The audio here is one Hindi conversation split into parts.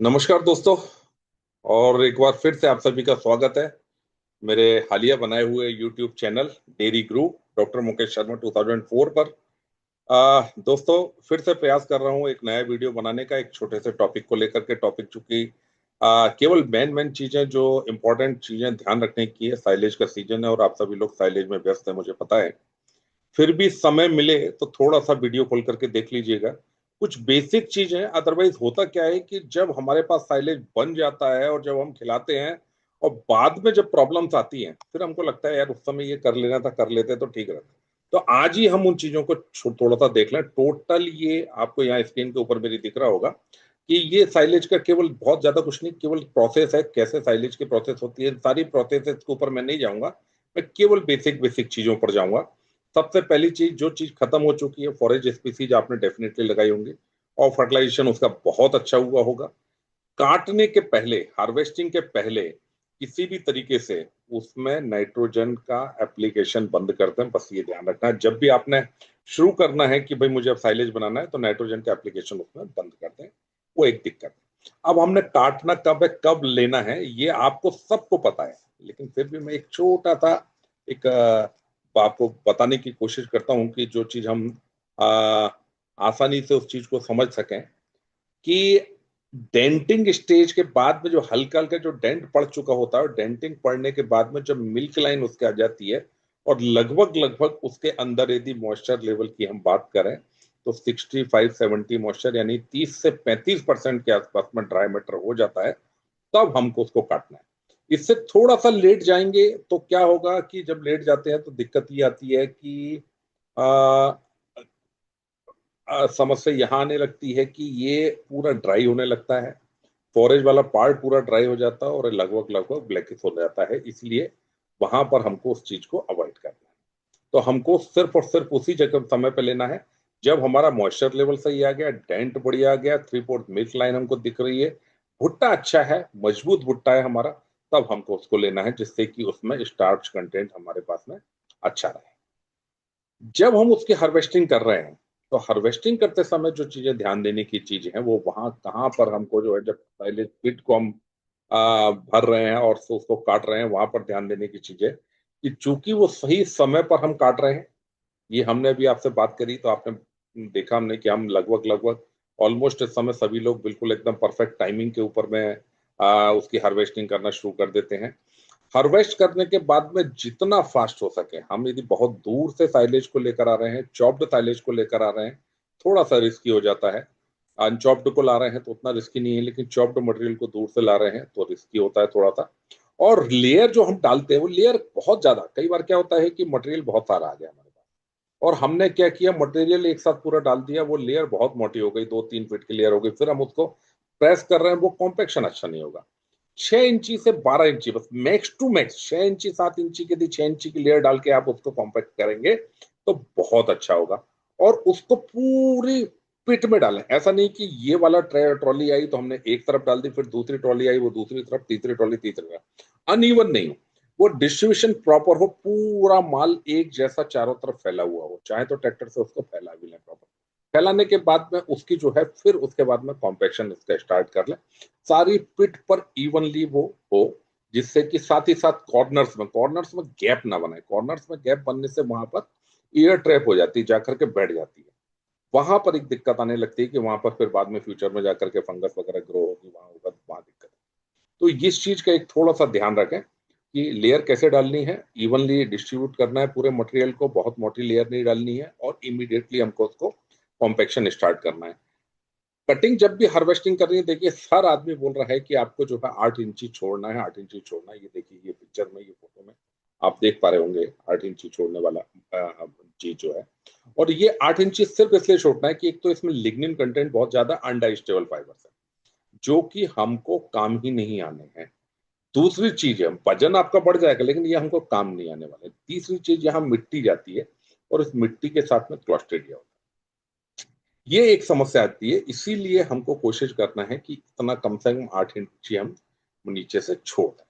नमस्कार दोस्तों। और एक बार फिर से आप सभी का स्वागत है मेरे हालिया बनाए हुए YouTube channel dairy group doctor Mukesh Sharma 2004 पर। दोस्तों, फिर से प्रयास कर रहा हूँ एक नया वीडियो बनाने का, एक छोटे से टॉपिक को लेकर के। टॉपिक चूंकि केवल मेन मेन चीजें जो इम्पोर्टेंट चीजें ध्यान रखने की है। साइलेज का सीजन है और आप सभी लोग साइलेज में व्यस्त है, मुझे पता है। फिर भी समय मिले तो थोड़ा सा वीडियो खोल करके देख लीजिएगा। कुछ बेसिक चीजें, अदरवाइज होता क्या है कि जब हमारे पास साइलेज बन जाता है और जब हम खिलाते हैं और बाद में जब प्रॉब्लम्स आती हैं, फिर हमको लगता है यार उस समय ये कर लेना था, कर लेते तो ठीक रहता। तो आज ही हम उन चीजों को थोड़ा सा देख लें। टोटल ये आपको यहाँ स्क्रीन के ऊपर मेरी दिख रहा होगा कि ये साइलेज का केवल बहुत ज्यादा कुछ नहीं, केवल प्रोसेस है, कैसे साइलेज की प्रोसेस होती है। सारी प्रोसेस के ऊपर मैं नहीं जाऊंगा, मैं केवल बेसिक बेसिक चीजों पर जाऊंगा। सबसे पहली चीज, जो चीज खत्म हो चुकी है, फॉरेज स्पीसीज आपने डेफिनेटली लगाई होंगी और फर्टिलाइजेशन उसका बहुत अच्छा हुआ होगा। काटने के पहले, हार्वेस्टिंग के पहले किसी भी तरीके से उसमें नाइट्रोजन का एप्लीकेशन बंद कर दें। बस ये ध्यान रखना है, जब भी आपने शुरू करना है कि भाई मुझे अब साइलेज बनाना है, तो नाइट्रोजन का एप्लीकेशन उसमें बंद कर दें। वो एक दिक्कत है। अब हमने काटना कब है, कब लेना है, ये आपको सबको पता है, लेकिन फिर भी मैं एक छोटा सा एक आपको बताने की कोशिश करता हूँ कि जो चीज हम आ, आसानी से उस चीज को समझ सकें कि डेंटिंग स्टेज के बाद में जो हल्का हल्का जो डेंट पड़ चुका होता है, और डेंटिंग पड़ने के बाद में जब मिल्क लाइन उसके आ जाती है और लगभग लगभग उसके अंदर यदि मॉइस्चर लेवल की हम बात करें तो 65-70 मॉइस्चर, यानी 30 से 35% के आसपास में ड्राई मैटर हो जाता है, तब हमको उसको काटना है। इससे थोड़ा सा लेट जाएंगे तो क्या होगा कि जब लेट जाते हैं तो दिक्कत ये आती है कि आ, समस्या यहाँ आने लगती है कि ये पूरा ड्राई होने लगता है। फॉरेज वाला पार्ट पूरा ड्राई हो जाता है और लगभग लगभग ब्लैकिश हो जाता है। इसलिए वहां पर हमको उस चीज को अवॉइड करना है। तो हमको सिर्फ और सिर्फ उसी जगह समय पे लेना है जब हमारा मॉइस्चर लेवल सही आ गया, डेंट बढ़िया आ गया, 3/4 मिल्क लाइन हमको दिख रही है, भुट्टा अच्छा है, मजबूत भुट्टा है हमारा, तब हमको उसको लेना है, जिससे कि उसमें स्टार्च कंटेंट हमारे पास में अच्छा रहे। जब हम उसकी हार्वेस्टिंग कर रहे हैं, तो हार्वेस्टिंग करते समय जो चीजें ध्यान देने की चीज है, वो वहां कहाँ पर हमको जो है, जब पहले पिट को हम भर रहे हैं और उसको काट रहे हैं, वहां पर ध्यान देने की चीज है कि चूंकि वो सही समय पर हम काट रहे हैं। ये हमने अभी आपसे बात करी तो आपने देखा हमने कि हम लगभग लगभग ऑलमोस्ट इस समय सभी लोग बिल्कुल एकदम परफेक्ट टाइमिंग के ऊपर में उसकी हार्वेस्टिंग करना शुरू कर देते हैं। हार्वेस्ट करने के बाद में जितना फास्ट हो सके, हम यदि बहुत दूर से साइलेज को लेकर आ रहे हैं, चॉप्ड साइलेज को लेकर आ रहे हैं, थोड़ा सा रिस्की हो जाता है। अनचॉप्ड को ला रहे हैं तो उतना रिस्की नहीं है, लेकिन चॉप्ड मटेरियल को दूर से ला रहे हैं तो रिस्की होता है थोड़ा सा। और लेयर जो हम डालते हैं, वो लेयर बहुत ज्यादा, कई बार क्या होता है कि मटेरियल बहुत सारा आ गया हमारे पास और हमने क्या किया, मटेरियल एक साथ पूरा डाल दिया, वो लेयर बहुत मोटी हो गई, 2-3 फीट की लेयर हो गई, फिर हम उसको प्रेस कर रहे हैं, वो कॉम्पेक्शन अच्छा नहीं होगा। 6 इंची से 12 इंची, बस मैक्स टू मैक्स 6 इंची 7 इंची की, 6 इंची की लेयर डाल के आप उसको कॉम्पैक्ट करेंगे तो बहुत अच्छा होगा। और उसको पूरी पिट में डालें। ऐसा नहीं कि ये वाला ट्रॉली आई तो हमने एक तरफ डाल दी, फिर दूसरी ट्रॉली आई वो दूसरी तरफ, तीसरी ट्रॉली तीसरी तरफ, अनइवन नहीं हो। वो डिस्ट्रीब्यूशन प्रॉपर हो, पूरा माल एक जैसा चारों तरफ फैला हुआ हो, चाहे तो ट्रैक्टर से उसको फैला भी लें प्रॉपर। फैलाने के बाद में उसकी जो है, फिर उसके बाद में कॉम्पैक्शन इसका स्टार्ट कर लें, सारी पिट पर इवनली वो हो, जिससे कि साथ ही साथ कॉर्नर्स में गैप ना बने। कॉर्नर्स में गैप बनने से वहां पर एयर ट्रैप हो जाती है, जाकर के बैठ जाती है। वहां पर एक दिक्कत आने लगती है कि वहां पर फिर बाद में फ्यूचर में जाकर के फंगस वगैरह ग्रो होगी, वहां होगा, वहां दिक्कत है। तो इस चीज का एक थोड़ा सा ध्यान रखें कि लेयर कैसे डालनी है, इवनली डिस्ट्रीब्यूट करना है पूरे मटेरियल को, बहुत मोटी लेयर नहीं डालनी है, और इमीडिएटली हमको उसको कॉम्पेक्शन स्टार्ट करना है। कटिंग जब भी हार्वेस्टिंग कर रही है, देखिए हर आदमी बोल रहा है कि आपको जो है 8 इंची छोड़ना है, 8 इंची छोड़ना है। ये देखिए, ये पिक्चर में, ये फोटो में आप देख पा रहे होंगे 8 इंची छोड़ने वाला चीज जो है। और ये 8 इंची सिर्फ इसलिए छोड़ना है कि एक तो इसमें लिग्निन कंटेंट बहुत ज्यादा, अनडाइजेस्टेबल फाइबर है, जो कि हमको काम ही नहीं आने हैं। दूसरी चीज है, वजन आपका बढ़ जाएगा लेकिन ये हमको काम नहीं आने वाले। तीसरी चीज, यहाँ मिट्टी जाती है और इस मिट्टी के साथ में क्लॉस्ट्रिडिया होता है। ये एक समस्या आती है, इसीलिए हमको कोशिश करना है कि इतना कम से कम 8 इंची हम नीचे से छोड़ दें।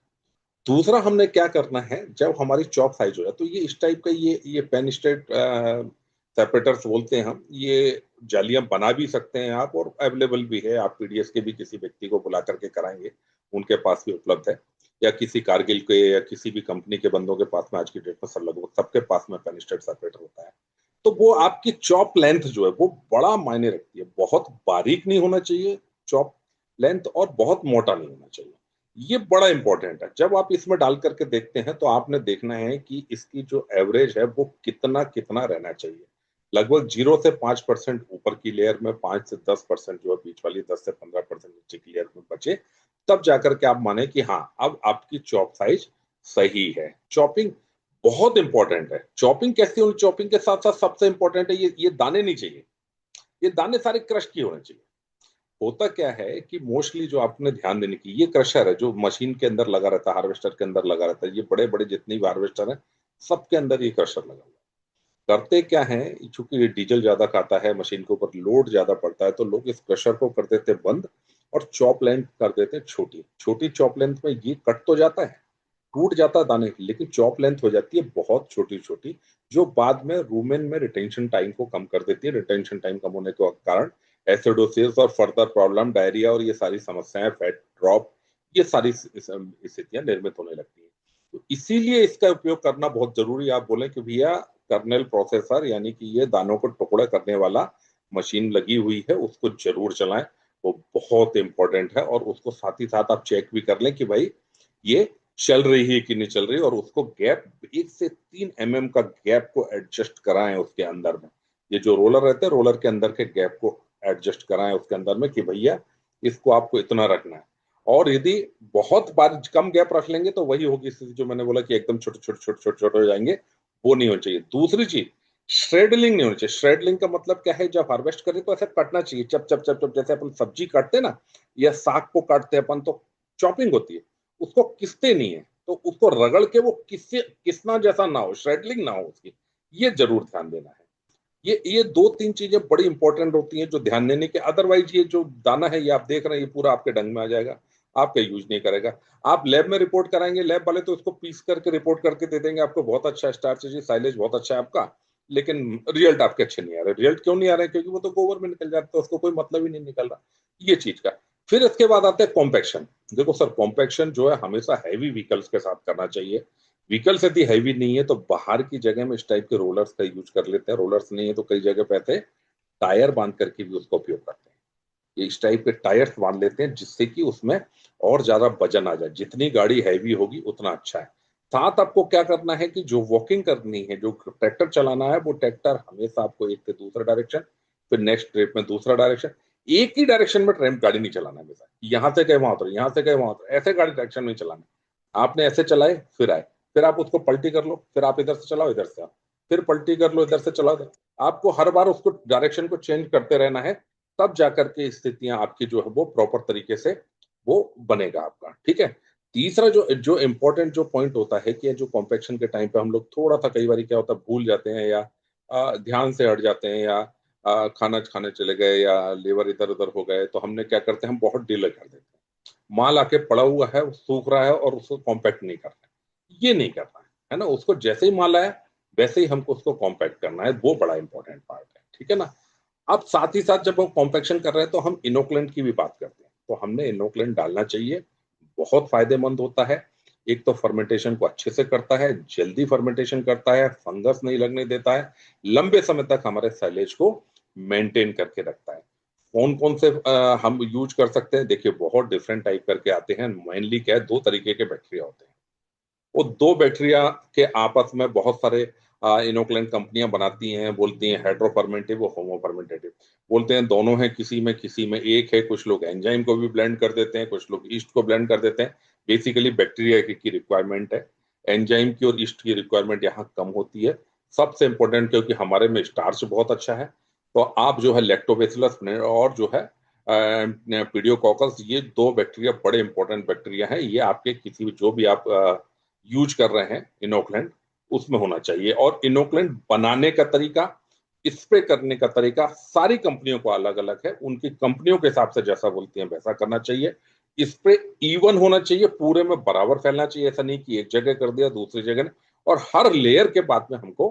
दूसरा हमने क्या करना है, जब हमारी चॉप साइज हो जाए, तो ये इस टाइप का, ये पेन स्टेट सेपरेटर्स बोलते हैं हम, ये जालियां बना भी सकते हैं आप और अवेलेबल भी है। आप पीडीएस के भी किसी व्यक्ति को बुला करके कराएंगे, उनके पास भी उपलब्ध है, या किसी कारगिल के या किसी भी कंपनी के बंदों के पास में आज की डेट में सब लगभग सबके पास में पेनिस्टेड सेपरेटर होता है। तो वो आपकी चॉप लेंथ जो है वो बड़ा मायने रखती है। बहुत बारीक नहीं होना चाहिए चॉप लेंथ और बहुत मोटा नहीं होना चाहिए। ये बड़ा इंपॉर्टेंट है। जब आप इसमें डाल करके देखते हैं तो आपने देखना है कि इसकी जो एवरेज है वो कितना कितना रहना चाहिए। लगभग 0 से 5% ऊपर की लेयर में, 5 से 10% जो है बीच वाली, 10 से 15% नीचे की लेयर में बचे, तब जाकर के आप माने कि हाँ अब आपकी चॉप साइज सही है। चॉपिंग बहुत इंपॉर्टेंट है। चॉपिंग कैसी होनी, चॉपिंग के साथ साथ सबसे इंपॉर्टेंट है ये दाने नहीं चाहिए, ये दाने सारे क्रश किए होने चाहिए। होता क्या है कि मोस्टली जो आपने ध्यान देने की, ये क्रशर है जो मशीन के अंदर लगा रहता है, हार्वेस्टर के अंदर लगा रहता है, ये बड़े बड़े जितनी भी हार्वेस्टर है सबके अंदर ये क्रशर लगा हुआ है। करते क्या है, चूंकि ये डीजल ज्यादा खाता है, मशीन के ऊपर लोड ज्यादा पड़ता है, तो लोग इस क्रशर को कर देते बंद और चॉप लेंथ कर देते छोटी छोटी। चॉप लेंथ में ये कट तो जाता है, टूट जाता है दाने, लेकिन चॉप लेंथ हो जाती है बहुत छोटी छोटी, जो बाद में रूमेन में रिटेंशन टाइम को कम कर देती है। रिटेंशन टाइम कम होने के कारण एसिडोसिस और फर्दर प्रॉब्लम, डायरिया और ये सारी समस्याएं, फैट ड्रॉप, ये सारी स्थितियां निर्मित होने लगती हैं। तो इसीलिए इसका उपयोग करना बहुत जरूरी है। आप बोले कि भैया कर्नेल प्रोसेसर यानी कि ये दानों को टुकड़ा करने वाला मशीन लगी हुई है, उसको जरूर चलाएं, वो बहुत इंपॉर्टेंट है। और उसको साथ ही साथ आप चेक भी कर लें कि भाई ये चल रही है कि नहीं चल रही, और उसको गैप 1 से 3 mm का गैप को एडजस्ट कराएं उसके अंदर में। ये जो रोलर रहते हैं, रोलर के अंदर के गैप को एडजस्ट कराएं उसके अंदर में कि भैया इसको आपको इतना रखना है। और यदि बहुत बार कम गैप रख लेंगे तो वही होगी स्थिति जो मैंने बोला कि एकदम छोटे छोटे छोटे छोटे छोटे हो जाएंगे, वो नहीं होना चाहिए। दूसरी चीज, श्रेडलिंग नहीं होनी चाहिए। श्रेडलिंग का मतलब क्या है, जब हार्वेस्ट करें तो ऐसे कटना चाहिए, चप चप चप चप, जैसे अपन सब्जी काटते ना या साग को काटते हैं अपन, तो चॉपिंग होती है, उसको किसते नहीं है, तो उसको रगड़ के वो किससे किसना जैसा ना हो, श्रेडलिंग ना हो उसकी, ये जरूर ध्यान देना है। ये 2-3 चीजें बड़ी इंपॉर्टेंट होती हैं जो ध्यान देने के। अदरवाइज ये जो दाना है ये आप देख रहे हैं, ये पूरा आपके डंग में आ जाएगा, आपका यूज नहीं करेगा। आप लैब में रिपोर्ट कराएंगे, लैब वाले तो इसको पीस करके रिपोर्ट करके दे देंगे आपको, बहुत अच्छा स्टार्च है जी, साइलेज बहुत अच्छा है आपका, लेकिन रिजल्ट आपके अच्छे नहीं आ रहे। रिजल्ट क्यों नहीं आ रहे, क्योंकि वो तो गोबर में निकल जाता है, उसको कोई मतलब ही नहीं निकल रहा ये चीज का। फिर इसके बाद आते हैं कॉम्पैक्शन। देखो सर, कॉम्पैक्शन जो है हमेशा हैवी व्हीकल्स के साथ करना चाहिए। व्हीकल्स यदि हैवी नहीं है तो बाहर की जगह में इस टाइप के रोलर्स का यूज कर लेते हैं। रोलर्स नहीं है तो कई जगह पे ऐसे टायर बांध करके भी उसका उपयोग करते हैं। ये इस टाइप के टायर्स बांध लेते हैं जिससे कि उसमें और ज्यादा वजन आ जाए। जितनी गाड़ी हैवी होगी उतना अच्छा है। साथ आपको क्या करना है कि जो वॉकिंग करनी है, जो ट्रैक्टर चलाना है, वो ट्रैक्टर हमेशा आपको एक से दूसरा डायरेक्शन, फिर नेक्स्ट ट्रिप में दूसरा डायरेक्शन, एक ही डायरेक्शन में ट्रेन गाड़ी नहीं चलाना है हमेशा, यहाँ से गए वहां उतरे, यहाँ से गए वहां उतरे, ऐसे गाड़ी डायरेक्शन में चलाना है। आपने ऐसे चलाए फिर आए, फिर आप उसको पलटी कर लो, फिर आप इधर से चलाओ, इधर से आओ, फिर पलटी कर लो, इधर से चलाओ। आपको हर बार उसको डायरेक्शन को चेंज करते रहना है, तब जाकर के स्थितियां आपकी जो है वो प्रॉपर तरीके से वो बनेगा आपका। ठीक है। तीसरा जो जो इम्पोर्टेंट जो पॉइंट होता है कि जो कॉम्पेक्शन के टाइम पे हम लोग थोड़ा सा कई बार क्या होता है भूल जाते हैं, या ध्यान से हट जाते हैं, या खाना खाने चले गए, या लेबर इधर उधर हो गए, तो हमने क्या करते हैं, हम बहुत डिले कर देते हैं। माल आके पड़ा हुआ है, सूख रहा है और उसको कॉम्पैक्ट नहीं करना है, ये नहीं करना है ना। उसको जैसे ही माल आया वैसे ही हमको उसको कॉम्पैक्ट करना है, वो बड़ा इंपॉर्टेंट पार्ट है। ठीक है ना। अब साथ ही साथ जब हम कॉम्पेक्शन कर रहे हैं तो हम इनोकुलेंट की भी बात करते हैं, तो हमने इनोकुलेंट डालना चाहिए, बहुत फायदेमंद होता है। एक तो फर्मेंटेशन को अच्छे से करता है, जल्दी फर्मेंटेशन करता है, फंगस नहीं लगने देता है, लंबे समय तक हमारे साइलेज को मेंटेन करके रखता है। कौन कौन से हम यूज कर सकते हैं, देखिए बहुत डिफरेंट टाइप करके आते हैं। मेनली क्या है, 2 तरीके के बैक्टीरिया होते हैं। वो 2 बैक्टीरिया के आपस में बहुत सारे इनोकुलेंट कंपनियां बनाती हैं, बोलती हैं हेट्रो फर्मेंटिव और होमो फर्मेंटेटिव, बोलते हैं दोनों हैं, किसी में एक है। कुछ लोग एंजाइम को भी ब्लेंड कर देते हैं, कुछ लोग ईस्ट को ब्लेंड कर देते हैं। बेसिकली बैक्टीरिया की रिक्वायरमेंट है, एंजाइम की और ईस्ट की रिक्वायरमेंट यहाँ कम होती है। सबसे इंपॉर्टेंट क्योंकि हमारे में स्टार्च बहुत अच्छा है, तो आप जो है लैक्टोबैसिलस और जो है पीडियोकोकस, ये 2 बैक्टीरिया बड़े इंपॉर्टेंट बैक्टीरिया हैं। ये आपके किसी भी जो भी आप यूज कर रहे हैं इनोकुलेंट, उसमें होना चाहिए। और इनोकुलेंट बनाने का तरीका, स्प्रे करने का तरीका सारी कंपनियों को अलग अलग है, उनकी कंपनियों के हिसाब से जैसा बोलती हैं वैसा करना चाहिए। स्प्रे इवन होना चाहिए, पूरे में बराबर फैलना चाहिए, ऐसा नहीं कि एक जगह कर दिया दूसरी जगह नहीं। और हर लेयर के बाद में हमको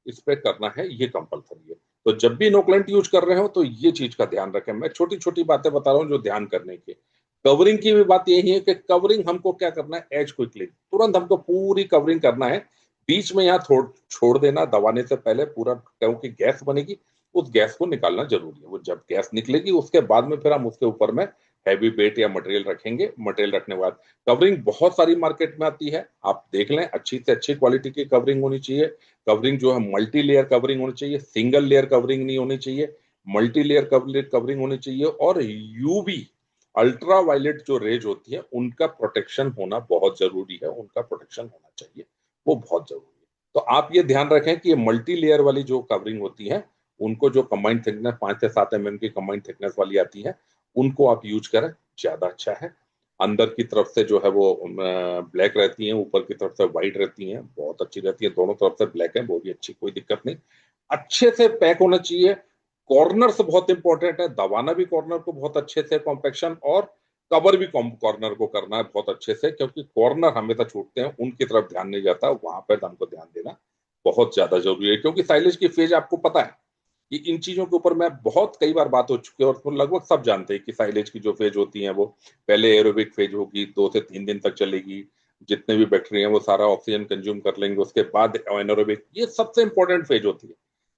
इस पे करना है, ये कंपलसरी है। तो जब भी इनोकुलेंट यूज कर रहे हो तो ये चीज का ध्यान रखें। मैं छोटी छोटी बातें बता रहा हूँ जो ध्यान करने की। कवरिंग की भी बात यही है कि कवरिंग हमको क्या करना है, एज क्विकली, तुरंत हमको पूरी कवरिंग करना है। बीच में यहाँ छोड़ देना दबाने से पहले पूरा, क्योंकि गैस बनेगी, उस गैस को निकालना जरूरी है। वो जब गैस निकलेगी उसके बाद में फिर हम उसके ऊपर में हैवी वेट या मटेरियल रखेंगे। मटेरियल रखने के बाद कवरिंग बहुत सारी मार्केट में आती है, आप देख लें, अच्छी से अच्छी क्वालिटी की कवरिंग होनी चाहिए। कवरिंग जो है मल्टी लेयर कवरिंग होनी चाहिए, सिंगल लेयर कवरिंग नहीं होनी चाहिए, मल्टी लेयर कवरिंग होनी चाहिए। और यूवी अल्ट्रा वायलेट जो रेज होती है उनका प्रोटेक्शन होना बहुत जरूरी है, उनका प्रोटेक्शन होना चाहिए, वो बहुत जरूरी है। तो आप ये ध्यान रखें कि ये मल्टी लेयर वाली जो कवरिंग होती है, उनको जो कंबाइंड थिकनेस 5 से 7 mm की कंबाइंड थिकनेस वाली आती है, उनको आप यूज करें, ज्यादा अच्छा है। अंदर की तरफ से जो है वो ब्लैक रहती है, ऊपर की तरफ से व्हाइट रहती है, बहुत अच्छी रहती है। दोनों तरफ से ब्लैक है, वो भी अच्छी, कोई दिक्कत नहीं। अच्छे से पैक होना चाहिए। कॉर्नर से बहुत इंपॉर्टेंट है, दबाना भी कॉर्नर को बहुत अच्छे से, कॉम्पेक्शन, और कवर भी कॉर्नर को करना है बहुत अच्छे से, क्योंकि कॉर्नर हमेशा छूटते हैं, उनकी तरफ ध्यान नहीं जाता, वहां पर हमको ध्यान देना बहुत ज्यादा जरूरी है। क्योंकि साइलेज की फेज आपको पता है कि इन चीजों के ऊपर मैं बहुत कई बार बात हो चुकी है, और तो लगभग सब जानते हैं कि साइलेज की जो फेज होती है वो पहले एरोबिक फेज होगी, 2 से 3 दिन तक चलेगी, जितने भी बैक्टीरिया हैं वो सारा ऑक्सीजन कंज्यूम कर लेंगे, उसके बाद एनारोबिक, ये सबसे इंपॉर्टेंट फेज होती है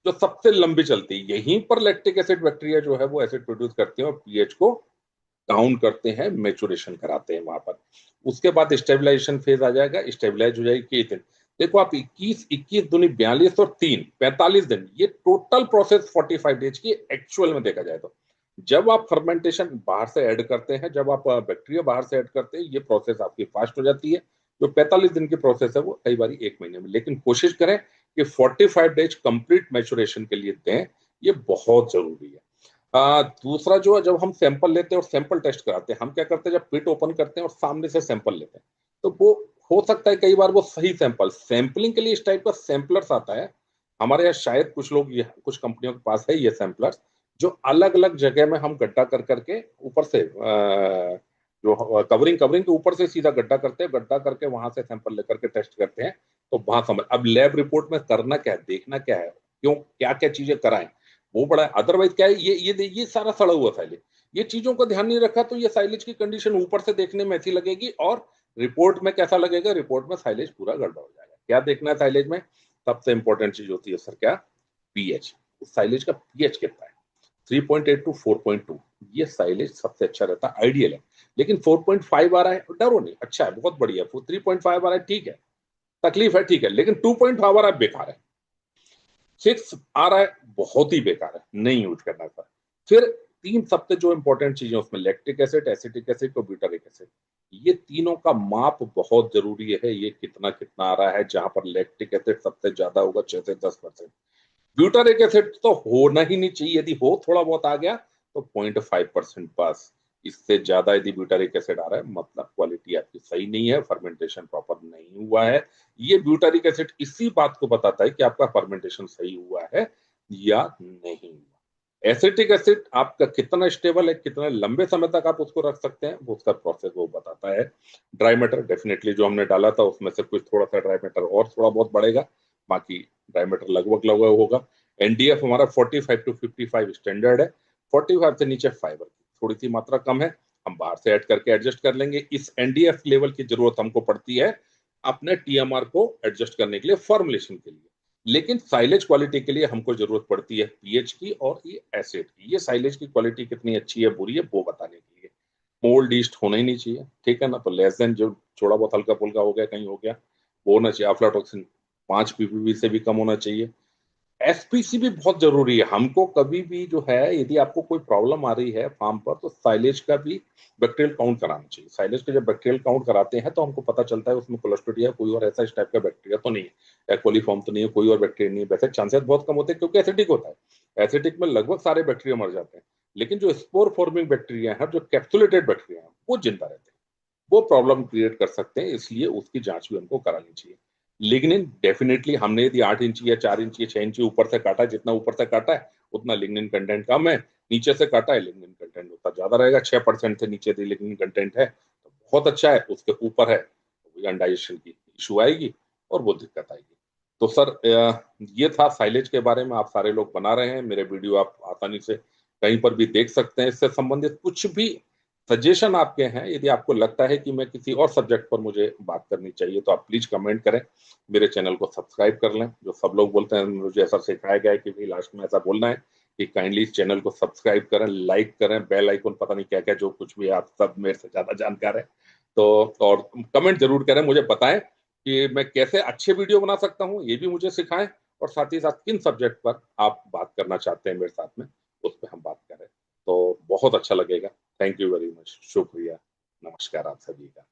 जो सबसे लंबी चलती है। यहीं पर लैक्टिक एसिड बैक्टीरिया जो है वो एसिड प्रोड्यूस करते हैं और पीएच को डाउन करते हैं, मेचुरेशन कराते हैं वहां पर। उसके बाद स्टेबलाइजेशन फेज आ जाएगा, स्टेबलाइज हो जाएगी किस दिन, देखो आप 21 21 दूनी 42 और 3 45 दिन, ये टोटल प्रोसेस 45 डेज की एक्चुअल में देखा जाए तो। जब आप फर्मेंटेशन बाहर से ऐड करते हैं, जब आप बैक्टीरिया बाहर से ऐड करते हैं, ये प्रोसेस आपकी फास्ट हो जाती है। जो 45 दिन की प्रोसेस है वो कई बार 1 महीने में, लेकिन कोशिश करें कि 45 डेज कंप्लीट मैचुरेशन के लिए दें, ये बहुत जरूरी है। दूसरा जो है, जब हम सैंपल लेते हैं और सैंपल टेस्ट कराते हैं, हम क्या करते हैं, जब पिट ओपन करते हैं और सामने से सैंपल लेते हैं, तो वो हो सकता है कई बार वो सही सैंपल, सैंपलिंग के लिए इस टाइप का सैंपलर्स आता है हमारे यहाँ, शायद कुछ लोग, ये कुछ कंपनियों के पास है ये सैंपलर्स, जो अलग अलग जगह में हम गड्ढा कर करके ऊपर से जो कवरिंग कवरिंग के ऊपर से सीधा गड्ढा करते हैं, गड्ढा करके वहां से सैंपल लेकर के टेस्ट करते हैं। तो वहां समझ, अब लैब रिपोर्ट में करना क्या है, देखना क्या है, क्यों क्या क्या चीजें कराएं, वो बड़ा है। अदरवाइज क्या है, ये सारा सड़ा हुआ साइलेज, ये चीजों का ध्यान नहीं रखा तो ये साइलेज की कंडीशन ऊपर से देखने में ऐसी लगेगी, और रिपोर्ट में कैसा लगेगा, रिपोर्ट में साइलेज पूरा गड़बड़ हो जाएगा। क्या देखना है साइलेज में, सबसे इंपॉर्टेंट चीज होती है सर क्या, पीएच। उस साइलेज का पीएच कितना है, 3.8 टू 4.2, ये साइलेज सबसे अच्छा रहता है, आइडियल है। लेकिन 4.5 आ रहा है, डरो नहीं, अच्छा है, बहुत बढ़िया है। 3.5 आ रहा है, ठीक है, तकलीफ है, ठीक है, लेकिन 2.5 आ रहा है, बेकार है। 6 आ रहा है, बहुत ही बेकार है, नहीं यूज करना था। फिर 3 सबसे जो इंपॉर्टेंट चीजें उसमें, लैक्टिक एसिड, एसिटिक एसिड और ब्यूटारिक एसिड, ये तीनों का माप बहुत जरूरी है। ये कितना कितना आ रहा है, जहां पर लैक्टिक एसिड सबसे ज्यादा होगा 6 से 10%, ब्यूटारिक एसिड तो होना ही नहीं चाहिए, यदि हो थोड़ा बहुत आ गया तो 0.5% बस। इससे ज्यादा यदि ब्यूटारिक एसिड आ रहा है, मतलब क्वालिटी आपकी सही नहीं है, फर्मेंटेशन प्रॉपर नहीं हुआ है। ये ब्यूटारिक एसिड इसी बात को बताता है कि आपका फर्मेंटेशन सही हुआ है या नहीं हुआ। एसिटिक एसिड आपका कितना स्टेबल है, कितने लंबे समय तक आप उसको रख सकते हैं, वो उसका प्रोसेस वो बताता है। ड्राई मैटर डेफिनेटली जो हमने डाला था उसमें से कुछ थोड़ा सा ड्राई मैटर और थोड़ा बहुत बढ़ेगा, बाकी डायमीटर लगभग लगभग होगा। एनडीएफ हमारा 45 टू 55 स्टैंडर्ड है, 45 से नीचे फाइबर की थोड़ी सी मात्रा कम है, हम बाहर से ऐड करके एडजस्ट कर लेंगे। इस एनडीएफ लेवल की जरूरत हमको पड़ती है अपने टीएमआर को एडजस्ट करने के लिए, फॉर्मुलेशन के लिए। लेकिन साइलेज क्वालिटी के लिए हमको जरूरत पड़ती है पीएच की और ये एसिड की। ये साइलेज की क्वालिटी कितनी अच्छी है बुरी है वो बताने के लिए। मोल्ड ईस्ट होना ही नहीं चाहिए, ठीक है ना, तो लेस देन, जो थोड़ा बहुत हल्का फुल्का हो गया, कहीं हो गया, वो होना चाहिए। अफ्लाटॉक्सिन 5 ppb से भी कम होना चाहिए। एसपीसी भी बहुत जरूरी है। हमको कभी भी जो है, यदि आपको कोई प्रॉब्लम आ रही है फार्म पर, तो साइलेज का भी बैक्टीरियल काउंट कराना चाहिए। साइलेज का जब बैक्टीरियल काउंट कराते हैं तो हमको पता चलता है उसमें कोलोस्ट्रिडिया कोई और ऐसा इस टाइप का बैक्टीरिया तो नहीं है, या कोलीफॉर्म तो नहीं है, कोई और बैक्टीरिया नहीं है। वैसे चांसेस बहुत कम होते हैं क्योंकि एसिडिक होता है, एसिडिक में लगभग सारे बैक्टीरिया मर जाते हैं। लेकिन जो स्पोर फॉर्मिंग बैक्टीरिया है, जो कैप्सुलेटेड बैक्टीरिया है, वो जिंदा रहते हैं, वो प्रॉब्लम क्रिएट कर सकते हैं, इसलिए उसकी जांच भी हमको करानी चाहिए। लिग्निन डेफिनेटली, हमने यदि 8 इंच या 4 इंच या 6 इंच ऊपर से काटा है, जितना ऊपर से काटा है उतना लिग्निन कंटेंट कम है, नीचे से काटा है लिग्निन कंटेंट उतना ज्यादा रहेगा। 6% से नीचे यदि लिग्निन कंटेंट है तो बहुत अच्छा है, उसके ऊपर है तो अनडाइजेशन की इशू आएगी और वो दिक्कत आएगी। तो सर ये था साइलेज के बारे में। आप सारे लोग बना रहे हैं, मेरे वीडियो आप आसानी से कहीं पर भी देख सकते हैं। इससे संबंधित कुछ भी सजेशन आपके हैं, यदि आपको लगता है कि मैं किसी और सब्जेक्ट पर मुझे बात करनी चाहिए, तो आप प्लीज कमेंट करें। मेरे चैनल को सब्सक्राइब कर लें। जो सब लोग बोलते हैं, मुझे ऐसा सिखाया गया है कि भाई लास्ट में ऐसा बोलना है कि काइंडली इस चैनल को सब्सक्राइब करें, लाइक करें, बेल आइकन, पता नहीं क्या क्या जो कुछ भी, आप सब मेरे से ज्यादा जानकार है। तो और कमेंट जरूर करें, मुझे बताएं कि मैं कैसे अच्छे वीडियो बना सकता हूँ, ये भी मुझे सिखाएं। और साथ ही साथ किन सब्जेक्ट पर आप बात करना चाहते हैं मेरे साथ में, उस पर हम बात करें तो बहुत अच्छा लगेगा। थैंक यू वेरी मच, शुक्रिया, नमस्कार आप सभी का।